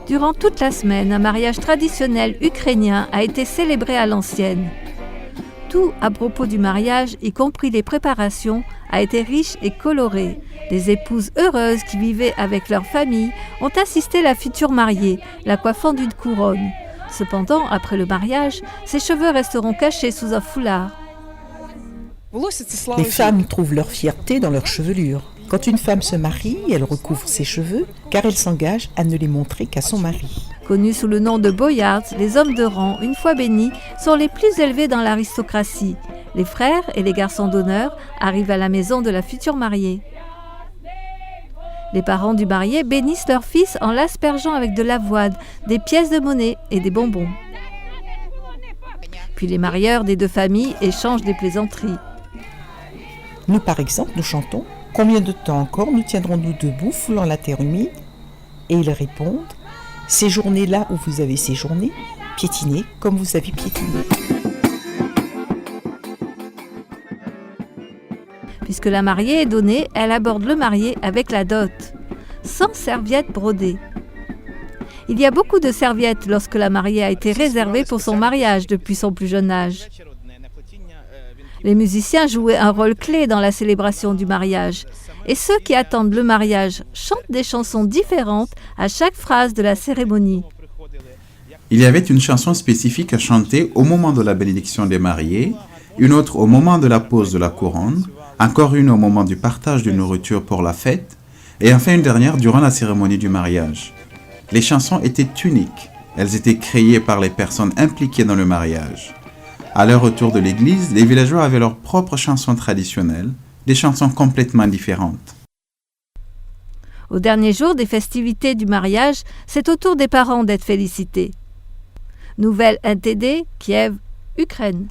Durant toute la semaine, un mariage traditionnel ukrainien a été célébré à l'ancienne. Tout à propos du mariage, y compris les préparations, a été riche et coloré. Les épouses heureuses qui vivaient avec leur famille ont assisté la future mariée, la coiffant d'une couronne. Cependant, après le mariage, ses cheveux resteront cachés sous un foulard. Les femmes trouvent leur fierté dans leur chevelure. Quand une femme se marie, elle recouvre ses cheveux car elle s'engage à ne les montrer qu'à son mari. Connus sous le nom de boyards, les hommes de rang, une fois bénis, sont les plus élevés dans l'aristocratie. Les frères et les garçons d'honneur arrivent à la maison de la future mariée. Les parents du marié bénissent leur fils en l'aspergeant avec de l'avoine, des pièces de monnaie et des bonbons. Puis les marieurs des deux familles échangent des plaisanteries. Nous, par exemple, nous chantons « Combien de temps encore nous tiendrons-nous debout, foulant la terre humide ?» Et ils répondent « Séjournez là où vous avez séjourné, piétinez comme vous avez piétiné. » Puisque la mariée est donnée, elle aborde le marié avec la dot, sans serviettes brodées. Il y a beaucoup de serviettes lorsque la mariée a été réservée pour son mariage depuis son plus jeune âge. Les musiciens jouaient un rôle clé dans la célébration du mariage. Et ceux qui attendent le mariage chantent des chansons différentes à chaque phrase de la cérémonie. Il y avait une chanson spécifique à chanter au moment de la bénédiction des mariés, une autre au moment de la pose de la couronne, encore une au moment du partage de nourriture pour la fête, et enfin une dernière durant la cérémonie du mariage. Les chansons étaient uniques. Elles étaient créées par les personnes impliquées dans le mariage. À leur retour de l'église, les villageois avaient leurs propres chansons traditionnelles, des chansons complètement différentes. Au dernier jour des festivités du mariage, c'est au tour des parents d'être félicités. Nouvelle NTD, Kiev, Ukraine.